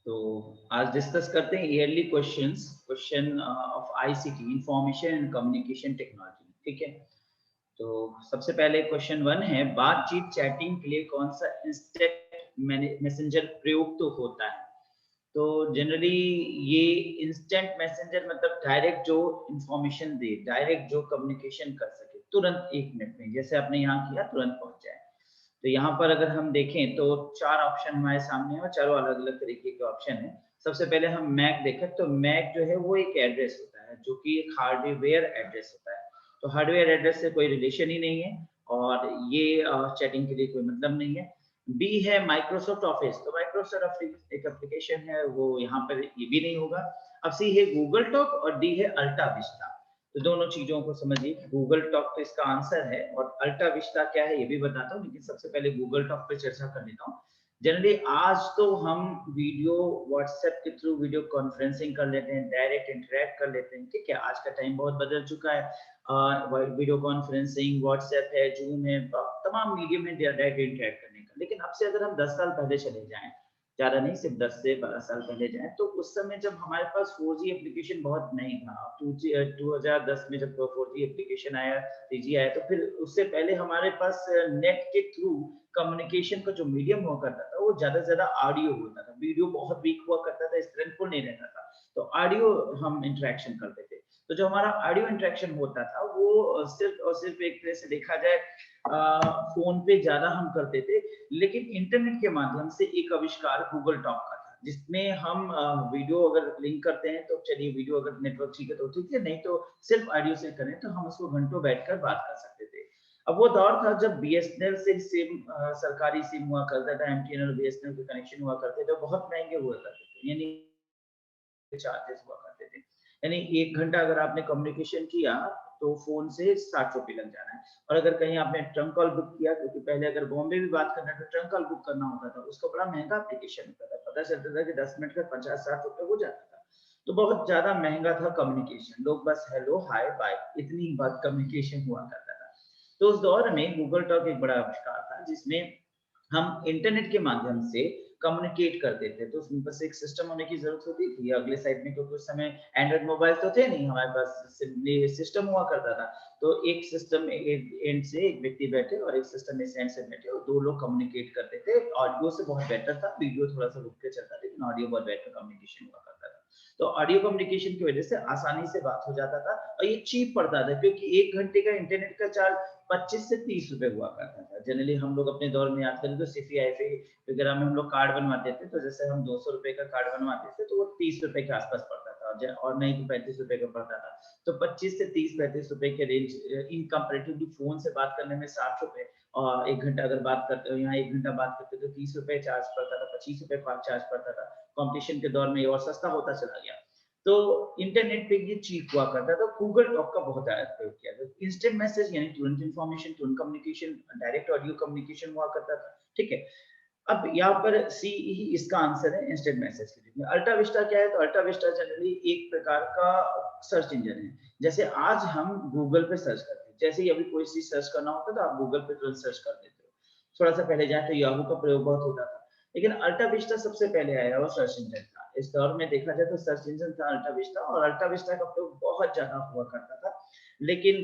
तो आज डिस्कस करते हैं yearly question of ICT information and communication technology. ठीक है, तो सबसे पहले क्वेश्चन 1 है, बातचीत चैटिंग के लिए कौन सा इंस्टेंट मैसेंजर प्रयुक्त होता है? तो जनरली ये इंस्टेंट मैसेंजर मतलब डायरेक्ट जो इंफॉर्मेशन दे, डायरेक्ट जो कम्युनिकेशन कर सके तुरंत 1 मिनट में, जैसे आपने यहाँ किया तुरंत पहुंच जाए। तो यहाँ पर अगर हम देखें तो 4 ऑप्शन हमारे सामने है और चारों अलग-अलग तरीके के ऑप्शन हैं। सबसे पहले हम मैक देखें तो मैक जो है वो एक एड्रेस होता है जो कि एक हार्डवेयर एड्रेस होता है। तो हार्डवेयर एड्रेस से कोई रिलेशन ही नहीं है और ये चैटिंग के लिए कोई मतलब नहीं है। बी है माइक्रोसॉफ्ट ऑफिस, तो माइक्रोसॉफ्ट ऑफिस एक एप्लीकेशन है, वो यहाँ पर ये भी नहीं होगा। अब सी है गूगल टॉक और डी है अल्टा विस्टा। तो दोनों चीजों को समझिए, गूगल टॉक तो इसका आंसर है और अल्टा विस्टा क्या है ये भी बताता हूँ, लेकिन सबसे पहले गूगल टॉक पे चर्चा कर लेता हूँ। जनरली आज तो हम वीडियो व्हाट्सएप के थ्रू वीडियो कॉन्फ्रेंसिंग कर लेते हैं, डायरेक्ट इंटरेक्ट कर लेते हैं। ठीक है, आज का टाइम बहुत बदल चुका है, वीडियो कॉन्फ्रेंसिंग व्हाट्सएप है, जूम है, तमाम मीडियम में डायरेक्ट इंटरेक्ट करने का। लेकिन अब से अगर हम 10 साल पहले चले जाएं, ज़्यादा नहीं, सिर्फ 10 से 12 साल पहले जाएँ, तो उस समय जब हमारे पास 4G एप्लीकेशन बहुत नहीं था, 2010 में जब 4G एप्लीकेशन आया, 3G आया, तो फिर उससे पहले हमारे पास नेट के थ्रू कम्युनिकेशन का जो मीडियम हुआ करता था, वो ज़्यादा से ज़्यादा ऑडियो होता था। वीडियो बहुत वीक हुआ करता था, स्ट्रेंथफुल नहीं रहता था, तो ऑडियो हम इंटरेक्शन करते थे। तो जो हमारा ऑडियो इंटरेक्शन होता था, वो सिर्फ और सिर्फ एक तरह से देखा जाए फ़ोन पे ज़्यादा हम करते थे। लेकिन इंटरनेट के माध्यम से एक आविष्कार गूगल टॉक का था, जिसमें हम वीडियो अगर लिंक करते हैं तो चलिए, वीडियो अगर नेटवर्क ठीक है तो ठीक है, नहीं तो सिर्फ ऑडियो से करें तो हम उसको घंटों बैठकर बात कर सकते थे। अब वो दौर था जब बीएसएनएल से सिम सरकारी सिम हुआ करता था, एमटीएनएल और बीएसएनएल के कनेक्शन हुआ करते थे, बहुत महंगे हुआ करते थे, यानी चार्जेस हुआ करते थे। यानी 1 घंटा अगर आपने कम्युनिकेशन किया तो फ़ोन से 60 रुपए लग जाना है। और अगर कहीं आपने ट्रंक कॉल बुक किया, क्योंकि पहले अगर बॉम्बे भी बात करना है तो ट्रंक कॉल बुक करना होता था, उसका बड़ा महँगा एप्लीकेशन होता था। पता चलता था कि 10 मिनट का 50-60 रुपए हो जाता था। तो बहुत ज़्यादा महँगा था कम्युनिकेशन। लोग बस हेलो, हाय, बाय इतनी बात कम्युनिकेशन हुआ करता था। तो उस दौर में गूगल टॉक एक बड़ा आविष्कार था, जिसमें हम इंटरनेट के माध्यम से कम्युनिकेट करते थे। तो उसमें बस एक सिस्टम होने की ज़रूरत होती थी अगले साइड में, क्योंकि उस समय एंड्रॉइड मोबाइल तो थे नहीं, हमारे पास सिंपली सिस्टम हुआ करता था। तो एक सिस्टम एक एंड से एक व्यक्ति बैठे और एक सिस्टम इस एंड से बैठे और 2 लोग कम्युनिकेट करते थे। ऑडियो से बहुत बेटर था, वीडियो थोड़ा-सा रुक के चलता था, लेकिन ऑडियो बहुत बेटर कम्युनिकेशन हुआ करता था। तो ऑडियो कम्युनिकेशन की वजह से आसानी से बात हो जाता था और ये चीप पड़ता था, क्योंकि 1 घंटे का इंटरनेट का चार्ज 25 से 30 रुपए हुआ करता था। जनरली हम लोग अपने दौर में याद करें तो सिफी-आईफी वगैरह में हम लोग कार्ड बनवाते थे, तो जैसे हम 200 रुपए का कार्ड बनवाते थे तो वो 30 रुपए के आसपास पड़ता था, और नहीं तो 35 रुपए का पड़ता था। तो 25 से 30-35 रुपए के रेंज इन कंपैरेटिवली फ़ोन से बात करने में 60 रुपए, और 1 घंटा अगर बात करते हो, यहाँ 1 घंटा बात करते तो 30 रुपए चार्ज पड़ता था, 25 रुपए चार्ज पड़ता था। कॉम्पिटिशन के दौर में ये और सस्ता होता चला गया। तो इंटरनेट पे ये चीप हुआ करता था, गूगल टॉक का बहुत ज़्यादा प्रयोग किया था। इंस्टेंट मैसेज यानी तुरंत इन्फॉर्मेशन, तुरंत कम्युनिकेशन, डायरेक्ट ऑडियो कम्युनिकेशन हुआ करता था। ठीक है, अब यहाँ पर सी ही इसका आंसर है इंस्टेंट मैसेज के लिए। अल्टा विस्टा क्या है? तो अल्टा विस्टा जनरली एक प्रकार का सर्च इंजन है। जैसे आज हम गूगल पे सर्च करते हैं, जैसे ही अभी कोई चीज़ सर्च करना होता है तो आप गूगल पे तुरंत सर्च कर देते हो। थोड़ा-सा पहले जाएँ तो याहू का प्रयोग बहुत होता था। लेकिन अल्टा विस्टा सबसे पहले आया वो सर्च इंजन था। इस दौर में देखा जाए तो सर्च इंजन था अल्टा विस्टा, और अल्टा विस्टा का प्रयोग बहुत ज़्यादा हुआ करता था। लेकिन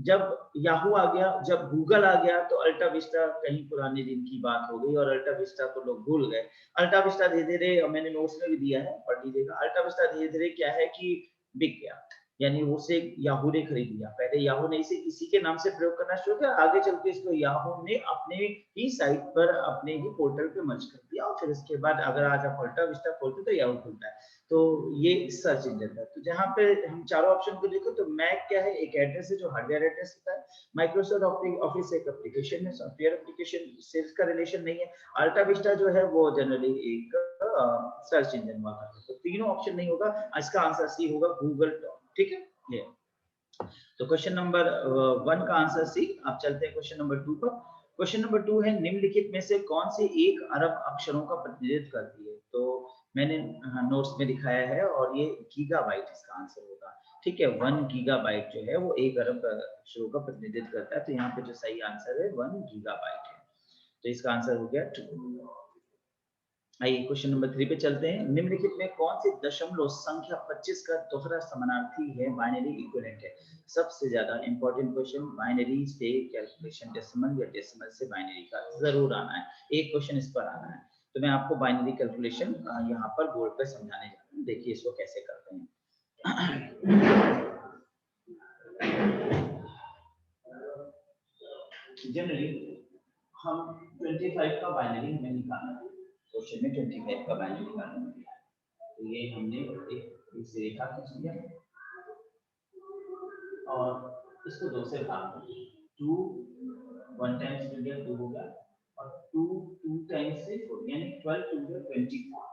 जब याहू आ गया, जब गूगल आ गया, तो अल्टा विस्टा कहीं पुराने दिन की बात हो गई और अल्टा विस्टा को लोग भूल गए। अल्टा विस्टा धीरे-धीरे, मैंने नोट्स में भी दिया है, पढ़ लीजिएगा। अल्टा विस्टा धीरे-धीरे क्या है कि बिक गया, यानी उसे याहू ने खरीद लिया। पहले याहू ने इसे इसी के नाम से प्रयोग करना शुरू किया, आगे चल के इसको याहू ने अपने ही साइट पर, अपने ही पोर्टल पे मर्ज कर दिया, और फिर उसके बाद अगर आज आप अल्टा विस्टा खोलते तो याहू खुलता है। तो ये सर्च इंजन है। तो जहाँ पे हम चारों ऑप्शन को देखो तो मैक क्या है? एक एड्रेस है जो हार्डवेयर एड्रेस होता है। माइक्रोसॉफ्ट ऑफिस एक एप्लीकेशन है, सॉफ्टवेयर एप्लीकेशन से इसका रिलेशन नहीं है। अल्टा विस्टा जो है वो जनरली एक सर्च इंजन हुआ करता है। तो तीनों ऑप्शन नहीं होगा, इसका आंसर सी होगा गूगल डॉक। ठीक है, ये तो क्वेश्चन नंबर 1 का आंसर सी। अब चलते हैं क्वेश्चन नंबर 2 पर। क्वेश्चन नंबर 2 है, निम्नलिखित में से कौन सी 1 अरब अक्षरों का प्रतिनिधित्व करती है? तो मैंने नोट्स में दिखाया है और ये गीगाबाइट इसका आंसर होगा। ठीक है, 1 गीगाबाइट जो है वो 1 अरब अक्षरों का प्रतिनिधित्व करता है। तो यहाँ पे जो सही आंसर है 1 गीगाबाइट है। तो इसका आंसर हो गया 2। आइए क्वेश्चन नंबर 3 पे चलते हैं। निम्नलिखित में कौन सी दशमलव संख्या 25 का दोहरा समानार्थी है, बाइनरी इक्विवेलेंट है? सबसे ज्यादा इंपॉर्टेंट क्वेश्चन, बाइनरी से कैलकुलेशन डेसिमल या डेसिमल से बाइनरी का जरूर आना है, एक क्वेश्चन इस पर आना है। तो मैं आपको बाइनरी कैलकुलेशन यहाँ पर बोर्ड पे समझाने जा रहा हूँ, देखिए इसको कैसे करते हैं। जनरली हम 25 का बाइनरी हमें निकालना है, क्वेश्चन में 25 का बाइनरी निकालना है। तो ये हमने एक इसे रेखा खींच लिया और इसको 2 से भाग दिया। 2 1 टाइम्स मिल गया 2 हो गया और 2 2 टाइम्स से 4 यानी 12 2 गया 24।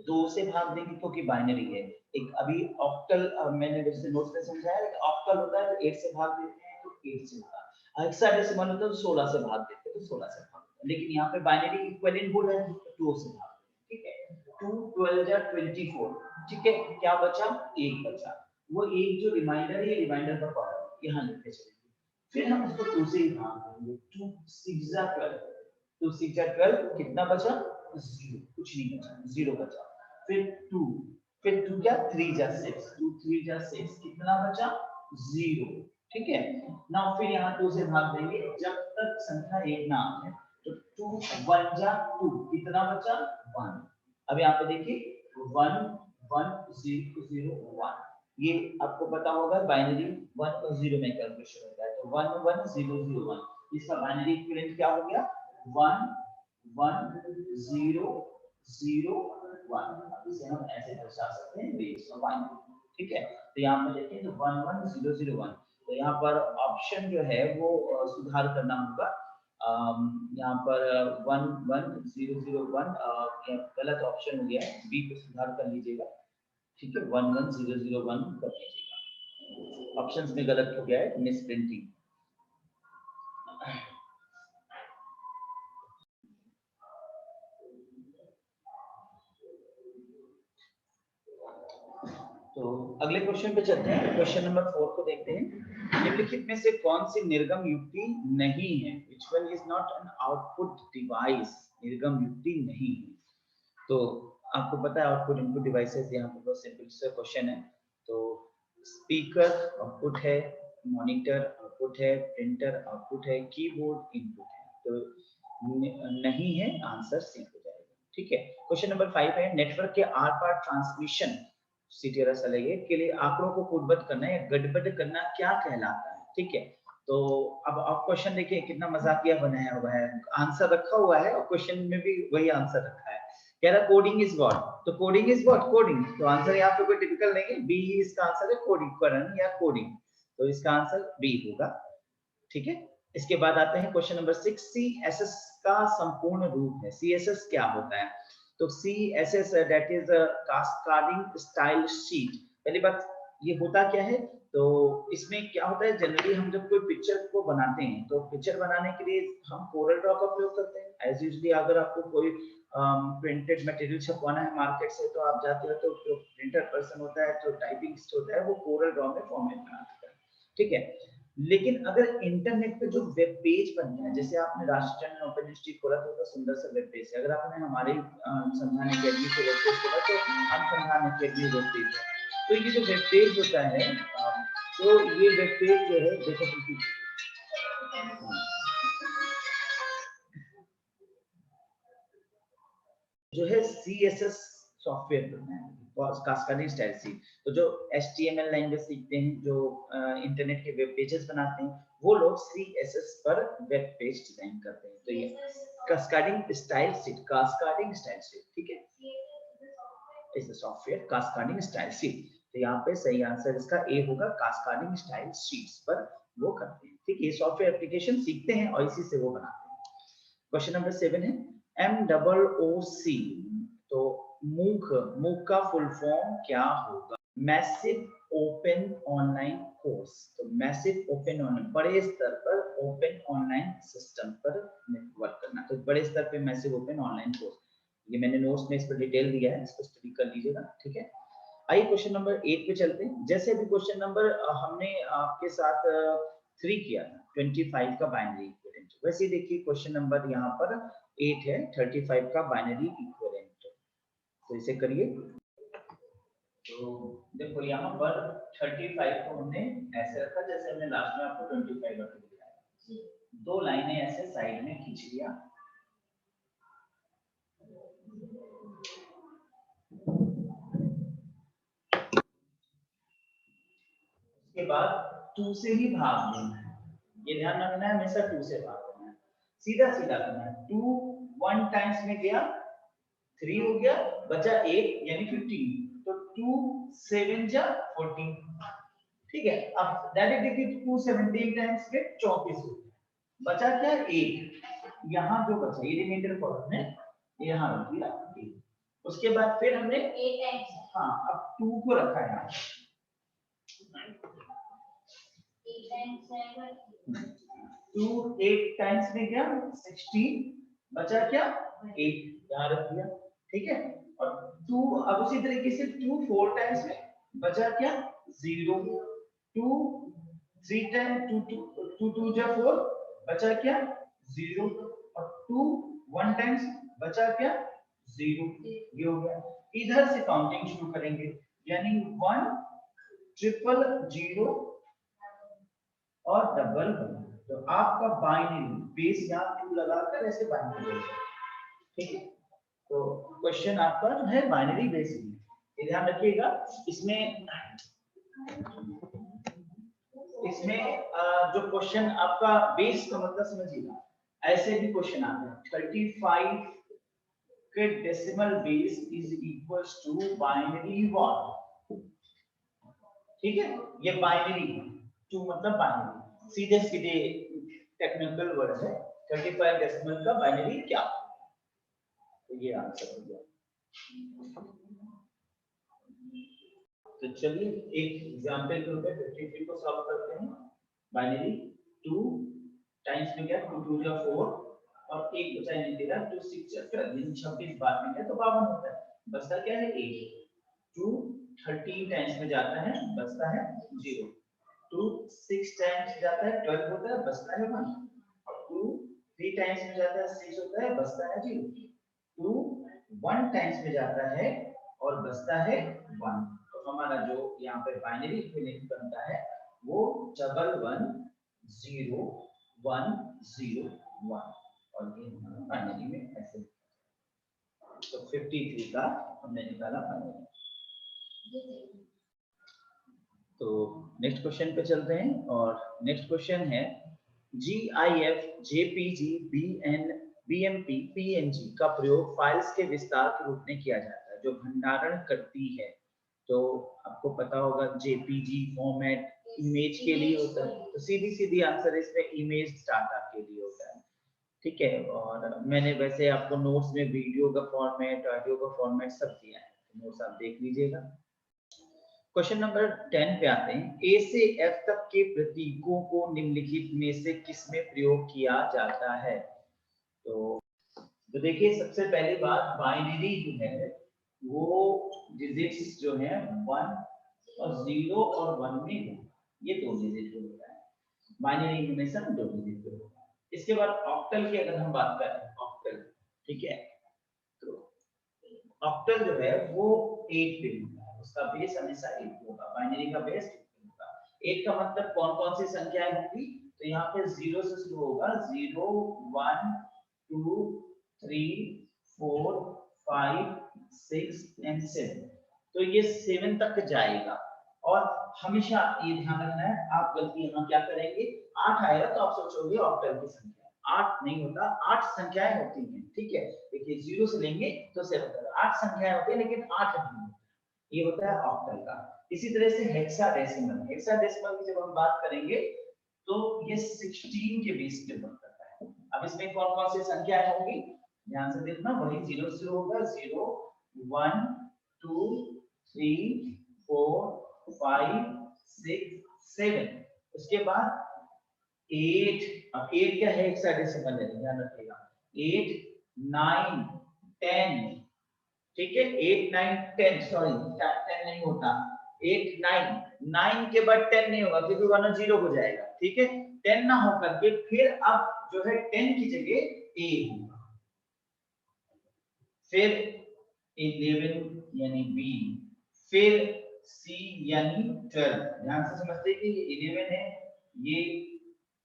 2 से भाग देंगे क्योंकि बाइनरी है। एक अभी ऑक्टल मैंने जैसे नोट्स में समझाया है, ऑक्टल होता है तो 8 से भाग देते हैं तो 8 से होता है। हेक्साडेसिमल होता है तो 16 से भाग देते हैं तो 16 से भाग देते हैं। लेकिन यहाँ पे बाइनरी इक्विवेलेंट बोल रहे हैं तो 2 से भाग देते हैं, ठीक है। 2 12 या 24, ठीक है। क्या बचा? 1 बचा। वो एक जो रिमाइंडर है, रिमाइंडर का पावर यहाँ लिखते चलेंगे। फिर हम उसको 2 से ही भाग देंगे। 2 6 जा 12, 2 6 जा 12, कितना बचा? 0, कुछ नहीं बचा, 0 बचा। फिर 2, फिर 2 क्या 3 जा 6, 2 3 जा 6, कितना बचा? 0, ठीक है ना। फिर यहाँ 2 से भाग देंगे जब तक संख्या 1 ना आ जाए। तो 2 1 जा 2, कितना बचा? 1। अब यहाँ पे देखिए 1 1 0 0 1, ये आपको पता होगा बाइनरी 1 और 0 में कैलकुलेशन होता है। तो 1 1 0 0 1, इसका बाइनरी इक्विवेलेंट क्या हो गया? 1 1 0 0 1। अब इसे हम ऐसे दर्शा सकते हैं बेस ऑफ बाइनरी, ठीक है। तो यहाँ पर देखें तो 1 1 0 0 1, तो यहाँ पर ऑप्शन जो है वो सुधार करना होगा। यहाँ पर 1 1 0 0 1 गलत ऑप्शन हो गया है, बी पे सुधार कर लीजिएगा, ठीक है। 1 1 0 0 1 कर लीजिएगा, ऑप्शंस में गलत हो गया है, मिस प्रिंटिंग। तो अगले क्वेश्चन पे चलते हैं, क्वेश्चन नंबर 4 को देखते हैं। निम्नलिखित में से कौन सी निर्गम युक्ति नहीं है? Which one is not an output device? निर्गम युक्ति नहीं है। तो आपको पता है आउटपुट इनपुट डिवाइसेस, यहाँ पर बहुत सिंपल सा क्वेश्चन है। तो स्पीकर आउटपुट है, मॉनिटर आउटपुट है, प्रिंटर आउटपुट है, कीबोर्ड इनपुट है। तो नहीं है, आंसर सी हो जाएगा, ठीक है। क्वेश्चन नंबर 5 है, नेटवर्क के आर पार ट्रांसमिशन CTRL के लिए आंकड़ों को कोडबद्ध करना या गढ़बद्ध करना क्या कहलाता है, ठीक है। तो अब आप क्वेश्चन देखिए कितना मजाकिया बनाया हुआ है, आंसर रखा हुआ है और क्वेश्चन में भी वही आंसर रखा है। कह रहा कोडिंग इज व्हाट, तो कोडिंग इज व्हाट, कोडिंग। तो आंसर यहाँ पे कोई टिपिकल नहीं है, बी ही इसका आंसर है, कोडिंग करण या कोडिंग। तो इसका आंसर बी होगा, ठीक है। इसके बाद आते हैं क्वेश्चन नंबर 6, CSS का संपूर्ण रूप है। CSS क्या होता है? तो CSS that is cascading style sheet. पहली बात ये होता क्या है? तो इसमें क्या होता है, जनरली हम जब कोई पिक्चर को बनाते हैं तो पिक्चर बनाने के लिए हम कोरल ड्रॉ का प्रयोग करते हैं। एज यूजुअली अगर आपको कोई प्रिंटेड मटेरियल छपवाना है मार्केट से, तो आप जाते हो तो जो प्रिंटर पर्सन होता है, जो टाइपिंग होता है, वो कोरल ड्रॉ में फॉर्मेट बनाता है, ठीक है। लेकिन अगर इंटरनेट पे जो वेब पेज बनता है, जैसे आपने राष्ट्रचंद ओपन यूनिवर्सिटी खोला तो सुंदर सा वेब पेज है, अगर आपने हमारे अनुसंधान अकेडमी से वेब पेज खोला तो अनुसंधान अकेडमी वेब पेज है। तो ये जो वेब पेज होता है, तो ये वेब पेज जो है देखो जो है CSS सॉफ्टवेयर होता है, कास्केडिंग स्टाइल शीट। तो जो HTML लैंग्वेज सीखते हैं, जो इंटरनेट के वेब पेजेस बनाते हैं, वो लोग CSS पर वेब पेज डिजाइन करते हैं। तो ये कास्केडिंग स्टाइल शीट, ठीक है, इस सॉफ्टवेयर कास्केडिंग स्टाइल शीट। तो यहाँ पे सही आंसर इसका ए होगा, कास्केडिंग स्टाइल शीट्स पर वो करते हैं, ठीक है। सॉफ्टवेयर एप्लीकेशन सीखते हैं और इसी से वो बनाते हैं। क्वेश्चन नंबर 7 है, MOOC, तो मूक का फुल फॉर्म क्या होगा? Massive open online course. तो मैसिव ओपन ऑनलाइन, बड़े स्तर पर ओपन ऑनलाइन सिस्टम पर वर्क करना। तो बड़े स्तर पे मैसिव ओपन ऑनलाइन कोर्स, ये मैंने नोट्स में इस पर डिटेल दिया है, इसको स्टडी कर लीजिएगा, ठीक है। आइए क्वेश्चन नंबर 8 पे चलते हैं। जैसे अभी क्वेश्चन नंबर हमने आपके साथ 3 किया था, 25 का बाइनरी इक्विवेलेंट, वैसे देखिए क्वेश्चन नंबर यहाँ पर 8 है, 35 का बाइनरी इक्विवेलेंट। तो इसे करिए। तो देखो यहाँ पर 35 को हमने ऐसे रखा जैसे हमने लास्ट में आपको 25 रख दिया, दो लाइनें ऐसे साइड में खींच लिया। उसके बाद 2 से ही भाग देना है, ये ध्यान रखना है, हमेशा 2 से भाग देना है, सीधा सीधा करना है। 2 1 टाइम्स में गया 3 हो गया, बचा 8 यानी 15, तो 2 7 जा 14, ठीक है। अब डायरेक्ट देखिए 2 17 टाइम्स के 34 हो गया, बचा क्या 8, यहाँ जो बचा ये रिमाइंडर फॉर्म में यहाँ रख दिया 8। उसके बाद फिर हमने 8 टाइम्स, हाँ अब 2 को रखा है 2 8 टाइम्स में गया 16, बचा क्या 8 यहाँ रख दिया, ठीक है। और 2 अब उसी तरीके से 2 4 टाइम्स में बचा क्या 0, 2 3 टाइम 2 2 जा 4 बचा क्या 0, और 2 1 टाइम्स बचा क्या 0, ये हो गया। इधर से काउंटिंग शुरू करेंगे, यानी 1 ट्रिपल 0 और डबल 1, तो आपका बाइनरी बेस यहाँ 2 लगाकर ऐसे बाइनरी, ठीक है। तो क्वेश्चन आपका जो है बाइनरी बेस, ये ध्यान रखिएगा। इसमें जो क्वेश्चन आपका बेस का मतलब समझिएगा, ऐसे भी क्वेश्चन आते हैं 35 के decimal base is equals to binary what, ठीक है। ये बाइनरी 2 मतलब बाइनरी, सीधे सीधे टेक्निकल वर्ड है, 35 डेसिमल का बाइनरी क्या, तो ये आंसर हो गया। तो चलिए एक एग्जांपल के रूप में 53 को सॉल्व करते हैं। बाइनरी 2 टाइम्स में गया 2 2 जा 4 और एक बचा नहीं दे रहा, 2 6 जा 26 बाद में गया तो 52 होता है, बचता क्या है 8। 2 13 टाइम्स में जाता है, बचता है 0। 2 6 टाइम्स जाता है 12 होता है, बचता है 1। 2 3 टाइम्स में जाता है 6 होता है, बचता है 0। 2 1 टाइम्स में जाता है और बचता है 1। तो हमारा जो यहाँ पे बाइनरी इक्विवेलेंट बनता है वो 1 1 0 1 0 1, और ये हमारा बाइनरी में ऐसे, तो 53 का हमने निकाला बाइनरी। तो नेक्स्ट क्वेश्चन पे चलते हैं, और नेक्स्ट क्वेश्चन है GIF JPG BMP PNG का प्रयोग फाइल्स के विस्तार के रूप में किया जाता है जो भंडारण करती है। तो आपको पता होगा JPG फॉर्मेट इमेज के लिए होता है, तो सीधी आंसर इसमें इमेज डाटा के लिए होता है, ठीक है। और मैंने वैसे आपको नोट्स में वीडियो का फॉर्मेट, ऑडियो का फॉर्मेट सब दिया है, नोट्स आप देख लीजिएगा। क्वेश्चन नंबर 10 पे आते हैं, ए से एफ तक के प्रतीकों को निम्नलिखित में से किसमें प्रयोग किया जाता है। तो देखिए सबसे पहली बात, बाइनरी जो है वो डिजिट्स जो है 1 और 0 और 1 में है, ये 2 डिजिट पे होता है, बाइनरी हमेशा 2 डिजिट पे होता है। इसके बाद ऑक्टल की अगर हम बात करें, ऑक्टल, ठीक है, तो ऑक्टल जो है वो 8 पे होता है, उसका बेस हमेशा 8 होगा, बाइनरी का बेस 8 होगा। 8 का मतलब कौन-कौन सी संख्याएं होंगी, तो यहाँ पे 0 से शुरू होगा, 0 1 2 3 4 5 6 एंड 7, तो ये 7 तक जाएगा। और हमेशा ये ध्यान रखना है, आप गलती यहाँ क्या करेंगे, 8 आएगा तो आप सोचोगे ऑक्टल की संख्या, 8 नहीं होता, 8 संख्याएं होती हैं, ठीक है। देखिए 0 से लेंगे तो 7 तक 8 संख्याएं होती है, लेकिन 8 नहीं होता, ये होता है ऑक्टल का। इसी तरह से हेक्साडेसिमल, हेक्साडेसिमल की जब हम बात करेंगे तो ये 16 के बेस पे वर्क करता है। अब इसमें कौन-कौन सी संख्याएं होंगी, ध्यान से देखना, वही 0 से होगा, 0 1 2 3 4 5 6 7, उसके बाद 8, अब 8 क्या है, हेक्साडेसिमल है, ध्यान रखिएगा, 8 9 10, ठीक है, 8 9 10, सॉरी 10 नहीं होता, 8 9 9 के बाद 10 नहीं होगा क्योंकि वरना 0 हो जाएगा, ठीक है। 10 ना होकर के फिर अब जो है 10 की जगह a होगा, फिर 11 यानी बी, फिर सी यानी 12। ध्यान से समझते हैं कि ये 11 है, ये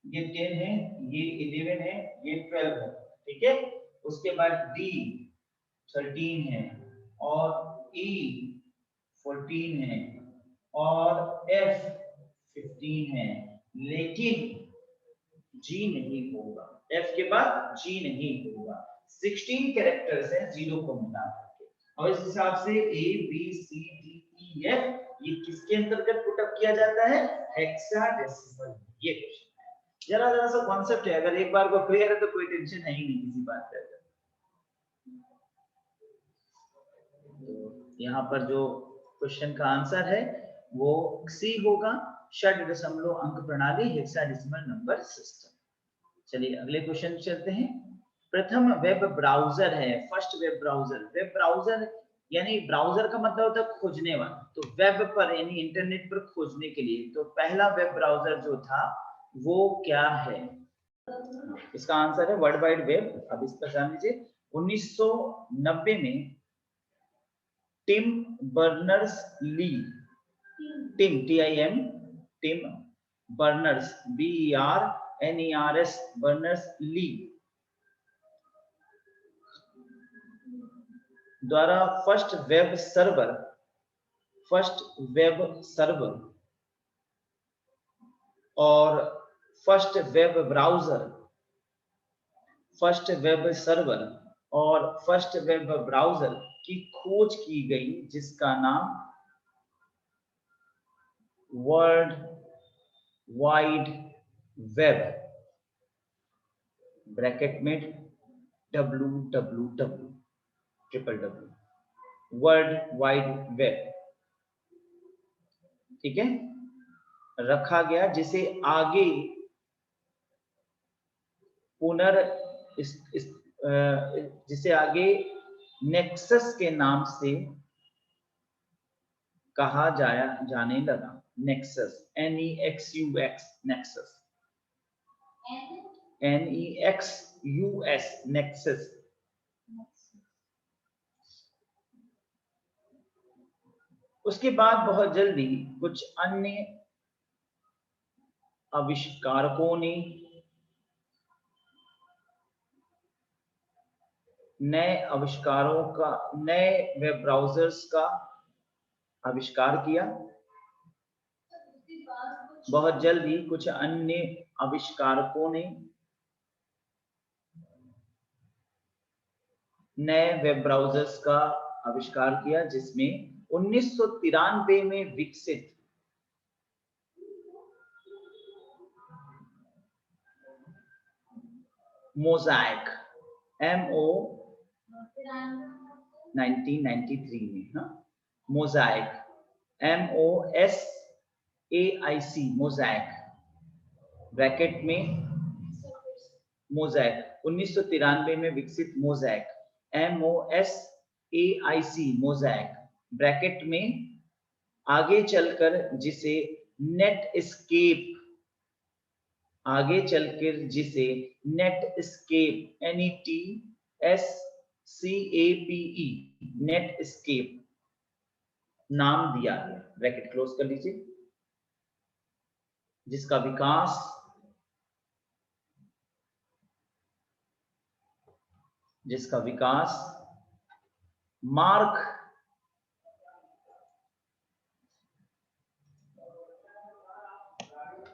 10 है, ये 11 है, ये 12 है, ठीक है। उसके बाद डी 13 है और ई 14 है और एफ 15 है, लेकिन जी नहीं होगा। एफ के बाद जी नहीं होगा। 16 कैरेक्टर्स हैं जीरो को मिला करके, और इस हिसाब से A B C D E F ये किसके अंतर्गत पुट अप किया जाता है? हेक्साडेसिमल। ये क्वेश्चन है, जरा जरा सा कॉन्सेप्ट है, अगर एक बार को क्लियर है तो कोई टेंशन है ही नहीं किसी बात का। तो यहाँ पर जो क्वेश्चन का आंसर है वो सी होगा, षड दशमलव अंक प्रणाली हेक्साडेसिमल नंबर सिस्टम। चलिए अगले क्वेश्चन चलते हैं। प्रथम वेब ब्राउजर है, first web browser. Web browser यानी ब्राउजर का मतलब होता है खोजने वाला, तो वेब पर यानी इंटरनेट पर खोजने के लिए, तो पहला वेब ब्राउजर जो था वो क्या है? इसका आंसर है वर्ल्ड वाइड वेब। अब इस पर जान लीजिए। 1990 में Tim Berners Lee, Tim TIM, Tim Berners BERNERS Berners Lee द्वारा फर्स्ट वेब सर्वर और first web browser, first web server और फर्स्ट वेब ब्राउजर की खोज की गई, जिसका नाम वर्ल्ड वाइड वेब ब्रैकेट में www वर्ल्ड वाइड वेब, ठीक है, रखा गया, जिसे आगे जिसे आगे नेक्सस के नाम से कहा जाने लगा। Nexus, NEXUX, nexus, NEXUS, nexus. उसके बाद बहुत जल्दी कुछ अन्य आविष्कारकों ने नए वेब ब्राउजर्स का आविष्कार किया। बहुत जल्दी कुछ अन्य आविष्कारकों ने नए वेब ब्राउजर्स का आविष्कार किया, जिसमें 1993 में विकसित मोज़ैक, MO 1993 में, हाँ, मोज़ैक MOSAIC, मोज़ैक ब्रैकेट में मोज़ैक 1993 में विकसित मोज़ैक MOSAIC, मोज़ैक ब्रैकेट में आगे चलकर जिसे नेटस्केप नेटस्केप नाम दिया गया, ब्रैकेट क्लोज कर लीजिए, जिसका विकास मार्क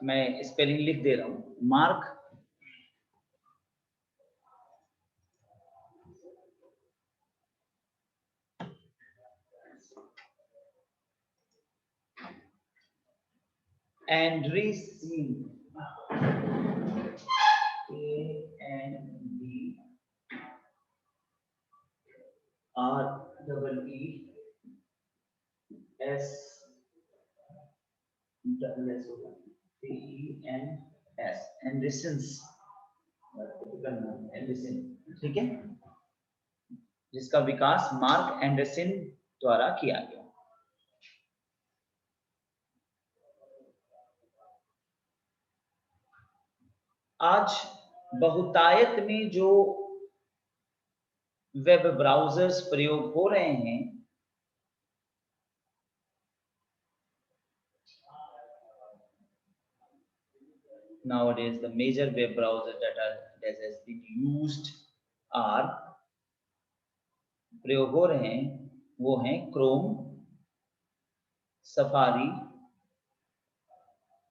मैं स्पेलिंग लिख दे रहा हूं, मार्क एंड्रीसन, एंडरसन, ठीक है, जिसका विकास मार्क एंडरसन द्वारा किया गया। आज बहुतायत में जो वेब ब्राउजर्स प्रयोग हो रहे हैं, nowadays the major web browser that has been used are प्रयोग हो रहे हैं वो हैं Chrome, Safari,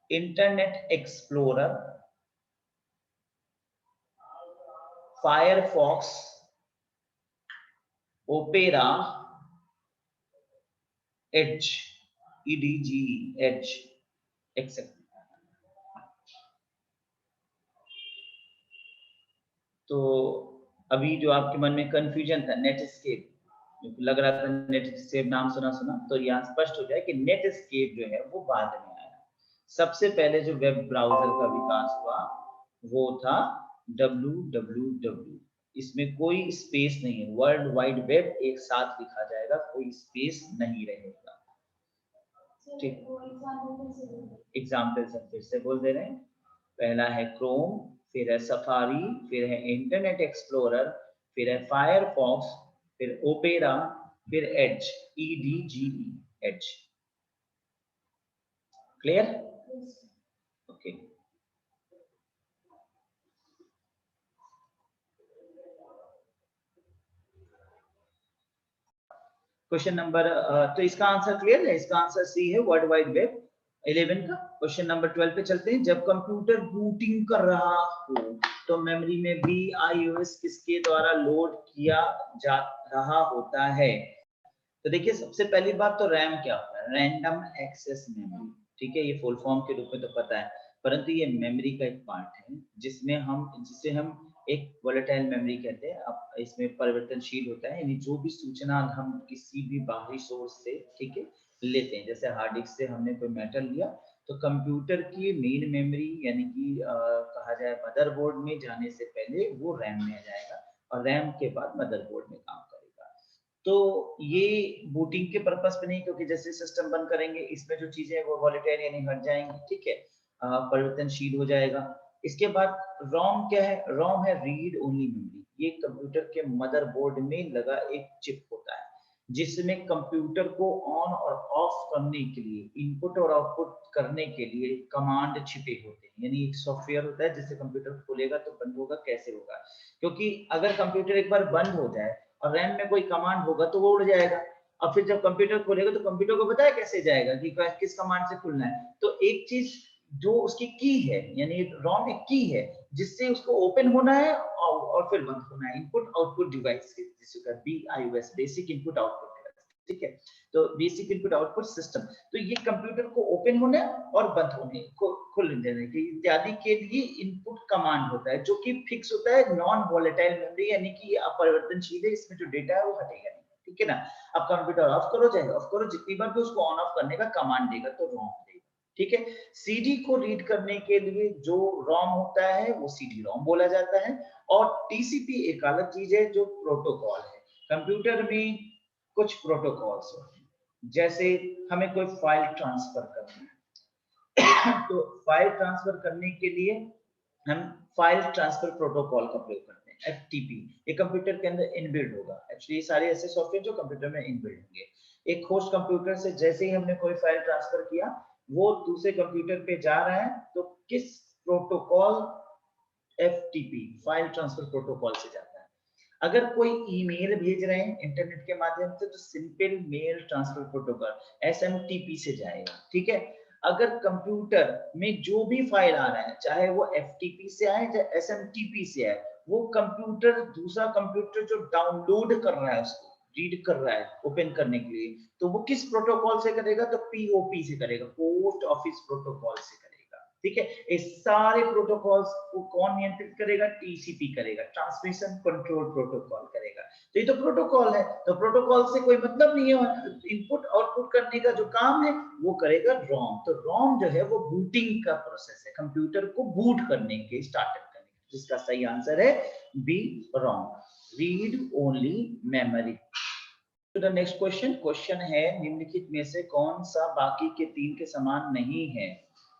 Internet Explorer, Firefox, Opera, Edge, EDGE, Edge, etcetera. तो अभी जो आपके मन में कंफ्यूजन था नेटस्केप, लग रहा था नेटस्केप नाम सुना सुना, तो यहाँ स्पष्ट हो जाए कि नेटस्केप जो है वो बाद में आया। सबसे पहले जो वेब ब्राउजर का विकास हुआ वो था www। इसमें कोई स्पेस नहीं है, वर्ल्ड वाइड वेब एक साथ लिखा जाएगा, कोई स्पेस नहीं रहेगा। ठीक, एग्जाम्पल सब फिर से बोल दे रहे हैं। पहला है क्रोम, फिर है सफारी, फिर है इंटरनेट एक्सप्लोरर, फिर है फायरफॉक्स, फिर ओपेरा, फिर Edge, EDGE, Edge. Clear? Okay. Question number, तो इसका आंसर क्लियर है, इसका आंसर सी है, वर्ल्ड वाइड वेब 11 का। क्वेश्चन नंबर 12 पे चलते हैं। जब कंप्यूटर बूटिंग कर रहा हो तो मेमोरी में BIOS किसके द्वारा लोड किया जा रहा होता है? तो देखिए सबसे पहली बात तो रैम क्या होता है, रैंडम एक्सेस मेमोरी। ठीक है, ये फुल फॉर्म के रूप में तो पता है, परंतु ये मेमोरी का एक पार्ट है जिसे हम एक वोलेटाइल मेमोरी कहते हैं। अब इसमें परिवर्तनशील होता है, यानी जो भी सूचना हम किसी भी बाहरी सोर्स से, ठीक है, लेते हैं, जैसे हार्ड डिस्क से हमने कोई मैटर लिया, तो कंप्यूटर की मेन मेमोरी यानी कि कहा जाए मदरबोर्ड में जाने से पहले वो रैम में आ जाएगा और रैम के बाद मदरबोर्ड में काम करेगा। तो ये बूटिंग के पर्पस पे नहीं, क्योंकि जैसे सिस्टम बंद करेंगे इसमें जो चीजें वो वोलेटाइल यानी हट जाएंगी, ठीक है, परिवर्तनशील हो जाएगा। इसके बाद रोम क्या है? रोम है रीड ओनली मेमोरी। ये कंप्यूटर के मदरबोर्ड में लगा एक चिप होता है जिसमें कंप्यूटर को ऑन और ऑफ करने के लिए, इनपुट और आउटपुट करने के लिए कमांड छिपे होते हैं। यानी एक सॉफ्टवेयर होता है जिससे कंप्यूटर खुलेगा तो बंद होगा, कैसे होगा, क्योंकि अगर कंप्यूटर एक बार बंद हो जाए और रैम में कोई कमांड होगा तो वो उड़ जाएगा। और फिर जब कंप्यूटर खोलेगा तो कंप्यूटर को पता है कैसे जाएगा कि किस कमांड से खुलना है। तो एक चीज जो उसकी की है, यानी रोम एक की है जिससे उसको ओपन होना है और फिर बंद होना है। इनपुट आउटपुट डिवाइस जिसका BIOS, बेसिक इनपुट आउटपुट, ठीक है। तो बेसिक इनपुट आउटपुट सिस्टम, तो ये कंप्यूटर को ओपन होने और बंद होने को खुल देने के इत्यादि के लिए इनपुट कमांड होता है जो कि फिक्स होता है, नॉन वोलेटाइल मेमोरी, यानी कि अपरिवर्तनशील है, इसमें जो डेटा है वो हटेगा नहीं, ठीक है ना। अब कंप्यूटर ऑफ करो चाहे ऑफ करो, जितनी बार भी उसको ऑन ऑफ करने का कमांड देगा तो रोम देगा, ठीक है। CD को रीड करने के लिए जो रोम होता है वो CD रोम बोला जाता है। और TCP एक अलग चीज है जो प्रोटोकॉल है। कंप्यूटर में कुछ प्रोटोकॉल्स होते हैं, जैसे हमें कोई फाइल ट्रांसफर करना है तो फाइल ट्रांसफर करने के लिए हम फाइल ट्रांसफर प्रोटोकॉल का प्रयोग करते हैं, FTP। ये कंप्यूटर के अंदर इनबिल्ट होगा। एक्चुअली सारे ऐसे सॉफ्टवेयर जो कंप्यूटर में इनबिल्ट होंगे। एक होस्ट कंप्यूटर से जैसे ही हमने कोई फाइल ट्रांसफर किया, वो दूसरे कंप्यूटर पे जा रहा है तो किस protocol, FTP, file transfer protocol से जाता है। अगर कोई ईमेल भेज रहे हैं इंटरनेट के माध्यम से तो simple mail transfer protocol, SMTP से जाएगा, ठीक है। अगर कंप्यूटर में जो भी फाइल आ रहा है, चाहे वो FTP से आए चाहे SMTP से आए, वो कंप्यूटर, दूसरा कंप्यूटर जो डाउनलोड कर रहा है उसको रीड कर रहा है ओपन करने के लिए, तो वो किस प्रोटोकॉल से करेगा? तो POP से करेगा, पोस्ट ऑफिस प्रोटोकॉल से करेगा, ठीक है। इस सारे प्रोटोकॉल्स को कौन नियंत्रित करेगा? TCP करेगा, ट्रांसमिशन कंट्रोल प्रोटोकॉल करेगा। तो ये तो प्रोटोकॉल है, तो प्रोटोकॉल से कोई मतलब नहीं है, इनपुट आउटपुट करने का जो काम है वो करेगा रोम। तो रोम जो है वो बूटिंग का प्रोसेस है, कंप्यूटर को बूट करने के, स्टार्टअप करने के, जिसका सही आंसर है बी, रोम, रीड ओनली मेमोरी। तो द नेक्स्ट क्वेश्चन है, निम्नलिखित में से कौन सा बाकी के 3 के समान नहीं है?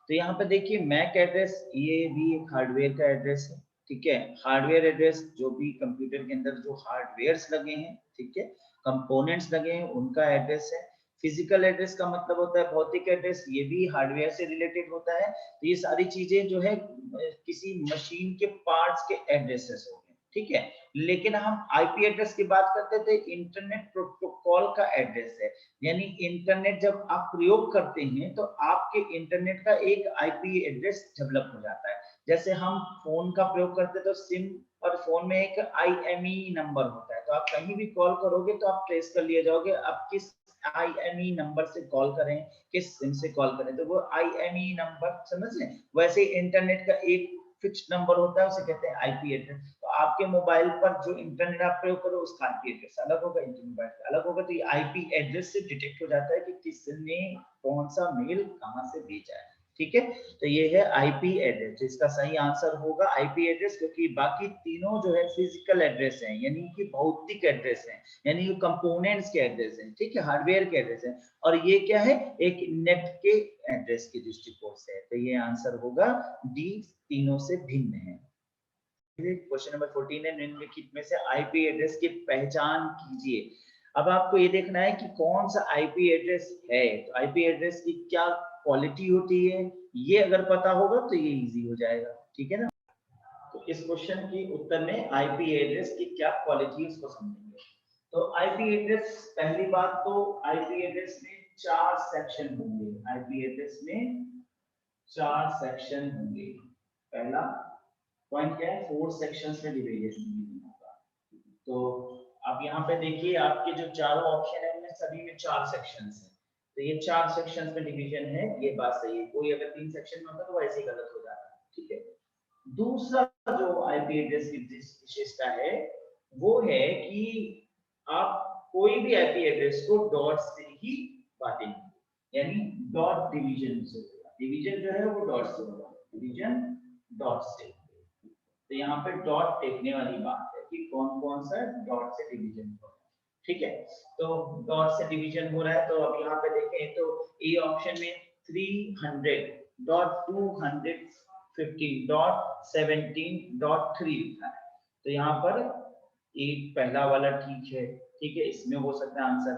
तो यहाँ पे देखिए मैक एड्रेस, ये भी एक हार्डवेयर का एड्रेस है, ठीक है। हार्डवेयर एड्रेस, जो भी कंप्यूटर के अंदर जो हार्डवेयर्स लगे हैं, ठीक है, कंपोनेंट्स लगे हैं, उनका एड्रेस है। फिजिकल एड्रेस का मतलब होता है भौतिक एड्रेस, ये भी हार्डवेयर से रिलेटेड होता है। तो ये सारी चीजें जो है किसी मशीन के पार्ट्स के एड्रेसेस हो गए, ठीक है। लेकिन हम आईपी एड्रेस की बात करते थे, इंटरनेट प्रोटोकॉल का एड्रेस है। यानी इंटरनेट जब आप प्रयोग करते हैं तो आपके इंटरनेट का एक आईपी एड्रेस डेवलप हो जाता है। जैसे हम फोन का प्रयोग करते हैं तो सिम और फोन में एक IMEI नंबर होता है, तो आप कहीं भी कॉल करोगे तो आप ट्रेस कर लिए जाओगे आप किस IMEI नंबर से कॉल करें, किस सिम से कॉल करें, तो वो IMEI नंबर समझ लें। वैसे इंटरनेट का एक फिक्स्ड नंबर होता है, उसे कहते हैं आईपी एड्रेस। तो आपके मोबाइल पर जो इंटरनेट आप प्रयोग करो उसका आईपी एड्रेस अलग होगा, इंटरनेट अलग होगा। तो ये आईपी एड्रेस से डिटेक्ट हो जाता है कि किसने कौन सा मेल कहां से भेजा है, ठीक है। तो ये है आईपी एड्रेस, जिसका सही आंसर होगा आईपी एड्रेस, क्योंकि बाकी तीनों जो है फिजिकल एड्रेस हैं, यानी कि भौतिक एड्रेस हैं, यानी कि कंपोनेंट्स के एड्रेस हैं, ठीक है, हार्डवेयर के एड्रेस हैं। और ये क्या है, एक नेट के एड्रेस के दृष्टिकोण से है। तो ये आंसर होगा डी, तीनों से भिन्न है। क्वेश्चन नंबर 14 है, निम्नलिखित में से आईपी एड्रेस की पहचान कीजिए। अब आपको ये देखना है कि कौन सा आईपी एड्रेस है। तो आईपी एड्रेस की क्या क्वालिटी होती है, ये अगर पता होगा तो ये इजी हो जाएगा, ठीक है ना। तो इस क्वेश्चन के उत्तर में आईपी एड्रेस की क्या क्वालिटी है उसको समझेंगे। तो आईपी एड्रेस, पहली बात तो आईपी एड्रेस में 4 सेक्शन होंगे। आईपी एड्रेस में 4 सेक्शन होंगे। पहला पॉइंट क्या है, 4 सेक्शंस में डिवीजन होगा। तो अब यहाँ पे देखिए आपके जो चारों ऑप्शन है उनमें सभी में 4 सेक्शंस हैं। तो ये 4 सेक्शंस में डिवीजन है, ये बात सही है। कोई अगर 3 सेक्शन में होता तो वैसे ही गलत हो जाता, ठीक है। दूसरा जो आईपी एड्रेस की विशेषता है वो है कि आप कोई भी आईपी एड्रेस को डॉट से ही बांटेंगे, यानी डॉट डिवीजन से होगा। डिवीजन जो है वो डॉट से होगा, डिवीजन डॉट से। तो यहाँ पे डॉट देखने वाली बात है कि कौन कौन सा डॉट से डिवीजन हो रहा है, ठीक है। तो डॉट से डिवीजन हो रहा है, तो अब यहाँ पे देखें तो ए ऑप्शन में 300.250.17.3 लिखा है। तो यहाँ पर एक पहला वाला ठीक है, ठीक है, इसमें हो सकता है आंसर।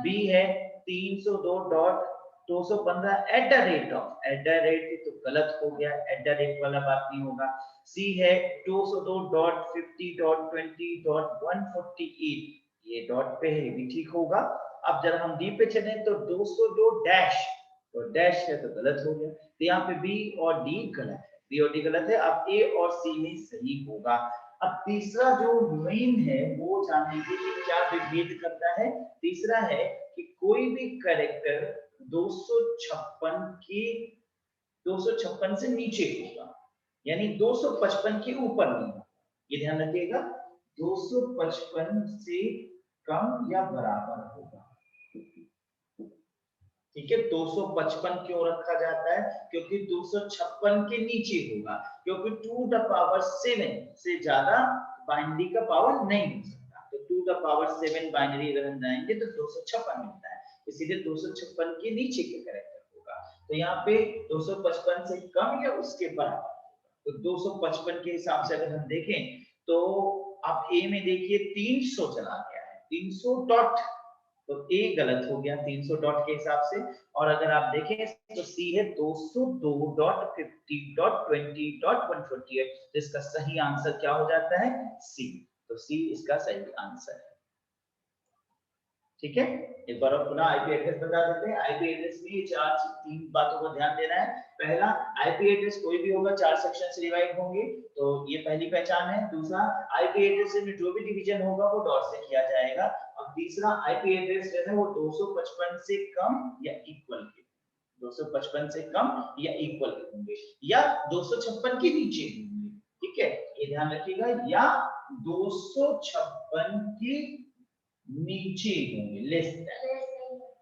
बी है 302.215 at the rate of, at the rate तो गलत हो गया, एट द रेट वाला बात नहीं होगा। सी है 202.50.20.148, ये डॉट पे है, भी ठीक होगा। अब जब हम डी पे चले तो 202 डैश, तो डैश है तो गलत हो गया। तो यहाँ पे बी और डी गलत है, बी और डी गलत है। अब ए और सी में सही होगा। अब तीसरा जो मेन है वो जान लीजिए कि क्या विभेद करता है। तीसरा है कि कोई भी कैरेक्टर 256 की 256 से नीचे होगा, यानी 255 के ऊपर नहीं होगा। ये ध्यान रखिएगा, 255 से कम या बराबर होगा, ठीक है। 255 क्यों रखा जाता है, क्योंकि 256 के नीचे होगा, क्योंकि 2 द पावर 7 से ज्यादा बाइनरी का पावर नहीं हो सकता। तो 2 द पावर 7 बाइनरी अगर हम जाएंगे तो 256 मिलता है, इसीलिए 256 के नीचे के कैरेक्टर होगा। तो यहाँ पे 255 से कम या उसके बराबर। तो 255 के हिसाब से अगर हम देखें तो आप ए में देखिए 300 चला गया है, 300 डॉट, तो ए गलत हो गया 300 डॉट के हिसाब से। और अगर आप देखें तो सी है 202.50.20.148, तो इसका सही आंसर क्या हो जाता है, सी। तो सी इसका सही आंसर है, ठीक है। एक बार और पुनः आईपी एड्रेस बता देते हैं। आईपी एड्रेस में ये 3 बातों को ध्यान देना है। पहला, आईपी एड्रेस कोई भी होगा 4 सेक्शन से डिवाइड होंगे, तो ये पहली पहचान है। दूसरा, आईपी एड्रेस में जो भी डिवीजन होगा वो डॉट से किया जाएगा। और तीसरा, आईपी एड्रेस जो है वो 255 से कम या इक्वल के, 255 से कम या इक्वल के होंगे, या 256 के नीचे होंगे, ठीक है, ये ध्यान रखिएगा, या 256 के नीचे होंगे, लेस देन।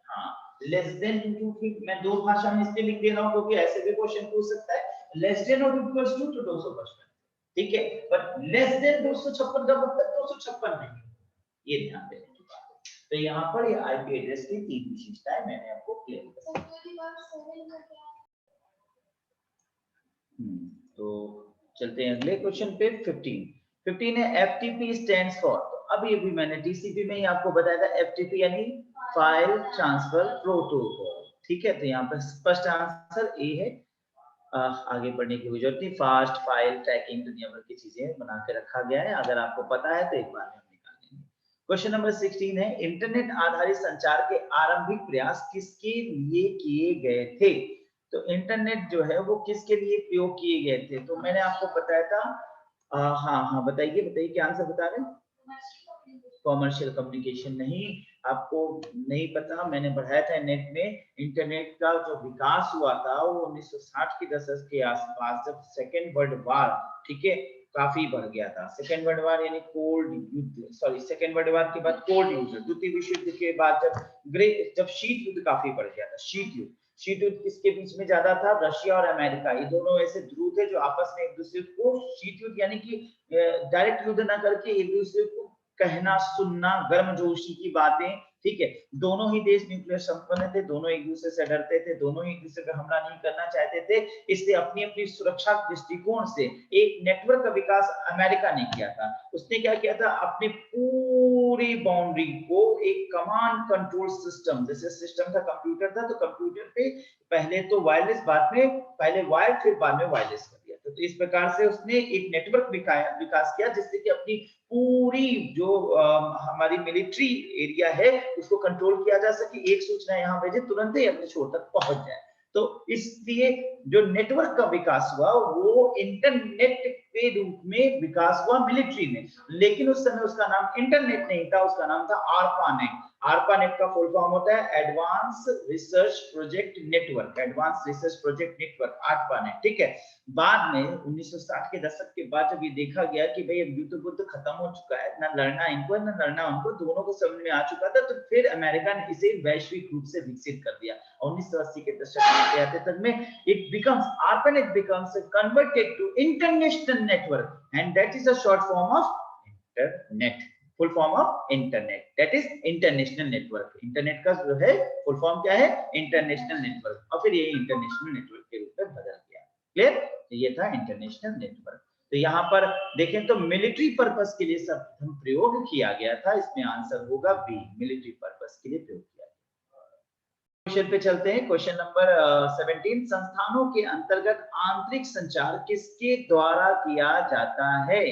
हाँ, लेस देन, क्योंकि मैं दो भाषा में इसलिए लिख दे रहा हूं क्योंकि ऐसे भी क्वेश्चन पूछ सकता है, लेस देन और इक्वल्स टू तो 255, ठीक है, बट लेस देन 256 का मतलब 256 नहीं, ये ध्यान देने की बात है। तो यहाँ पर ये आईपी एड्रेस की 3 विशेषताएं मैंने आपको क्लियर कर दी। तो चलते हैं अगले क्वेश्चन पे। 15 है एफटीपी स्टैंड्स फॉर। तो अभी अभी मैंने टीसीपी में ही आपको बताया था एफटीपी यानी फाइल ट्रांसफर प्रोटोकॉल। ठीक है, तो यहाँ पर स्पष्ट आंसर ए है। आगे बढ़ने की जरूरत नहीं। फास्ट फाइल ट्रैकिंग दुनिया भर की चीजें बना के रखा गया है, अगर आपको पता है तो एक बार में हम निकाल लेंगे। क्वेश्चन नंबर 16 है इंटरनेट आधारित संचार के आरंभिक प्रयास किसके लिए किए गए थे। तो इंटरनेट जो है वो किसके लिए प्रयोग किए गए थे, तो मैंने आपको बताया था। हाँ बताइए बताइए क्या आंसर बता रहे हैं। कॉमर्शियल कम्युनिकेशन नहीं, आपको नहीं पता, मैंने पढ़ाया था नेट में। इंटरनेट का जो विकास हुआ था वो 1960 के दशक के आसपास, जब सेकेंड वर्ल्ड वार, ठीक है, काफी बढ़ गया था। सेकेंड वर्ल्ड वार यानी कोल्ड युद्ध, सॉरी सेकेंड वर्ल्ड वार के बाद कोल्ड युद्ध, द्वितीय विश्व युद्ध के बाद जब शीत युद्ध काफी बढ़ गया था। शीत युद्ध किसके बीच में ज्यादा था, रशिया और अमेरिका। ये दोनों ऐसे ध्रुव थे जो आपस में एक दूसरे को, शीत युद्ध यानी कि डायरेक्ट युद्ध ना करके एक दूसरे को कहना सुनना, गर्मजोशी की बातें, ठीक है। दोनों ही देश न्यूक्लियर संपन्न थे, दोनों एक दूसरे से डरते थे, दोनों एक दूसरे पर हमला नहीं करना चाहते थे। इसलिए अपनी अपनी सुरक्षा दृष्टिकोण से एक नेटवर्क का विकास अमेरिका ने किया था। उसने क्या किया था, अपनी पूरी बाउंड्री को एक कमांड कंट्रोल सिस्टम, जैसे सिस्टम था कंप्यूटर था, तो कंप्यूटर पे पहले तो वायरलेस, बाद में पहले वायर फिर बाद में वायरलेस कर दिया था। तो इस प्रकार से उसने एक नेटवर्क विकास किया जिससे कि अपनी पूरी जो हमारी मिलिट्री एरिया है उसको कंट्रोल किया जा सके। एक सूचना यहाँ भेजे तुरंत ही अपने छोर तक पहुंच जाए। तो इसलिए जो नेटवर्क का विकास हुआ वो इंटरनेट के रूप में विकास हुआ मिलिट्री में, लेकिन उस समय उसका नाम इंटरनेट नहीं था, उसका नाम था आरपानेट। आरपानेट का फुल फॉर्म होता है advance research project network, advance research project network, ARPANET, ठीक है। बाद में 1960 के दशक के बाद जब ये देखा गया कि भाई अब युद्ध बुद्ध खत्म हो चुका है, ना लड़ना इनको ना लड़ना उनको, दोनों को समझ में आ चुका था, तो फिर अमेरिका ने इसे वैश्विक रूप से विकसित कर दिया। 1980 के दशक के आते तक में it becomes ARPANET becomes converted to international network and that is a short form of internet, full form of internet, that is international network। Internet का जो है फुल फॉर्म क्या है, इंटरनेशनल नेटवर्क, और फिर ये इंटरनेशनल नेटवर्क के रूप में बदल गया। क्लियर, ये था इंटरनेशनल नेटवर्क। तो यहाँ पर देखें तो मिलिट्री पर्पस के लिए सब प्रयोग किया गया था, इसमें आंसर होगा बी, मिलिट्री पर्पस के लिए प्रयोग किया। क्वेश्चन पे चलते हैं। क्वेश्चन नंबर 17, संस्थानों के अंतर्गत आंतरिक संचार किसके द्वारा किया जाता है।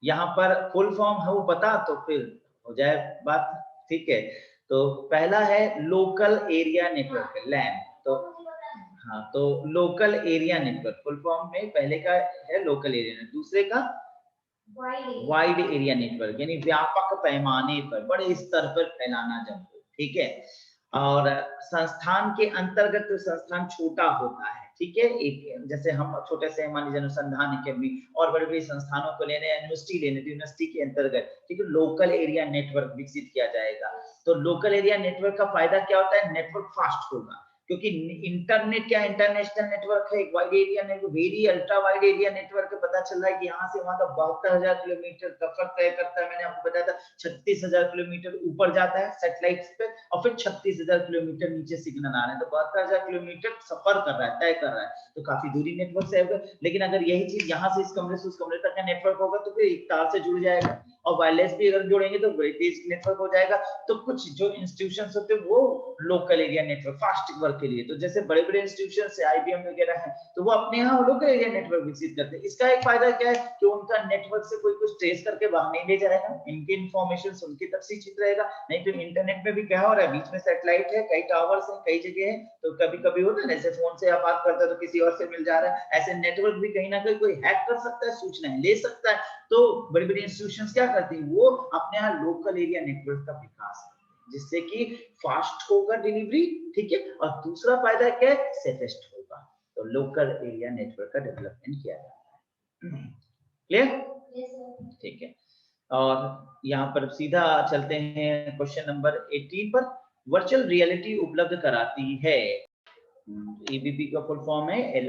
यहाँ पर फुल फॉर्म है वो पता तो फिर हो जाए बात, ठीक है। तो पहला है लोकल एरिया नेटवर्क, लैन। तो हाँ, तो local area network full form में पहले का है लोकल एरिया, दूसरे का वाइड एरिया नेटवर्क, यानी व्यापक पैमाने पर, बड़े स्तर पर फैलाना जब, ठीक है। और संस्थान के अंतर्गत तो संस्थान छोटा होता है, ठीक है। एक जैसे हम छोटे से मान लीजिए अनुसंधान अकेडमी और बड़े बड़े संस्थानों को लेने, यूनिवर्सिटी लेने, तो यूनिवर्सिटी के अंतर्गत, ठीक है, लोकल एरिया नेटवर्क विकसित किया जाएगा। तो लोकल एरिया नेटवर्क का फायदा क्या होता है, नेटवर्क फास्ट होगा, क्योंकि इंटरनेट क्या इंटरनेशनल नेटवर्क है, एक wide area network, very ultra wide area network है। पता चल रहा है कि यहाँ से वहां तक 72,000 किलोमीटर सफर तय करता है। मैंने आपको बताया था 36,000 किलोमीटर ऊपर जाता है सैटेलाइट्स पे, और फिर 36,000 किलोमीटर नीचे सिग्नल आ रहे हैं, तो 72,000 किलोमीटर सफर कर रहा है, तय कर रहा है, तो काफी दूरी नेटवर्क से होगा। लेकिन अगर यही चीज यहाँ से इस कमरे से उस कमरे तक का नेटवर्क होगा तो फिर एक तार से जुड़ जाएगा, और वायरलेस भी अगर जोड़ेंगे तो बड़ी तेज नेटवर्क हो जाएगा। तो कुछ जो इंस्टीट्यूशंस होते हैं वो local area network fast work के लिए, तो जैसे बड़े बड़े इंस्टीट्यूशंस है आईबीएम वगैरह है, तो वो अपने यहाँ लोकल एरिया नेटवर्क विकसित करते हैं। इसका एक फायदा क्या है कि उनका नेटवर्क से कोई कुछ ट्रेस करके बाहर नहीं ले जाएगा, इनकी इंफॉर्मेशन उनकी तक सीमित रहेगा। नहीं तो इंटरनेट में भी क्या हो रहा है, बीच में सैटेलाइट है, कई टावर्स है, कई जगह है, तो कभी कभी होता है जैसे फोन से आप बात करते हो तो किसी और से मिल जा रहा है, ऐसे नेटवर्क भी कहीं ना कहीं कोई हैक कर सकता है, सूचनाएं ले सकता है। तो बड़ी बड़ी इंस्टीट्यूशंस क्या करती हैं, वो अपने यहाँ लोकल एरिया नेटवर्क का विकास करते हैं, जिससे कि फास्ट होगा डिलीवरी, ठीक है, और दूसरा फायदा क्या है, सेफेस्ट होगा। तो लोकल एरिया नेटवर्क का डेवलपमेंट किया जाता है। क्लियर, ठीक है। और यहाँ पर सीधा चलते हैं क्वेश्चन नंबर 18 पर। वर्चुअल रियलिटी उपलब्ध कराती है, ईबीपी का फुल फॉर्म है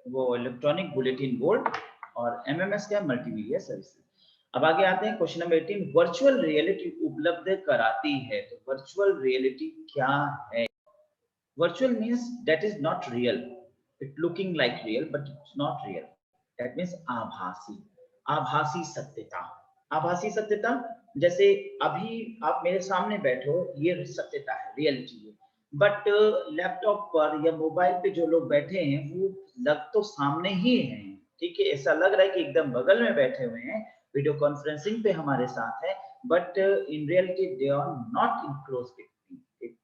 वो इलेक्ट्रॉनिक बुलेटिन बोर्ड, और एमएमएस क्या, मल्टीमीडिया सर्विसेज। अब आगे आते हैं क्वेश्चन नंबर 18, वर्चुअल रियलिटी उपलब्ध कराती है। तो वर्चुअल रियलिटी क्या है। Virtual means that is not real, it looking like real but it's not real, that means आभासी, आभासी सत्यता। आभासी सत्यता जैसे अभी आप मेरे सामने बैठो, ये सत्यता है, रियलिटी है, बट लैपटॉप पर या मोबाइल पे जो लोग बैठे हैं वो लग तो सामने ही हैं, ठीक है, ऐसा लग रहा है कि एकदम बगल में बैठे हुए हैं, वीडियो कॉन्फ्रेंसिंग पे हमारे साथ है, but in reality they are not in close with,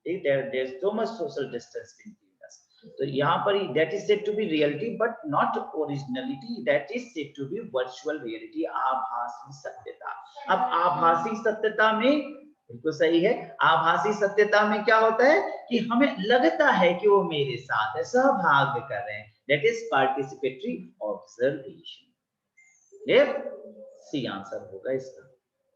there is so much social distance between us. तो यहाँ पर that is said to be reality but not originality, that is said to be virtual reality, आभासी सत्यता। अब आभासी सत्यता में बिल्कुल सही है, आभासी सत्यता में क्या होता है कि हमें लगता है कि वो मेरे साथ है, सहभाग कर रहे हैं, दैट इज पार्टिसिपेटरी ऑब्जर्वेशन। ये सी आंसर होगा इसका।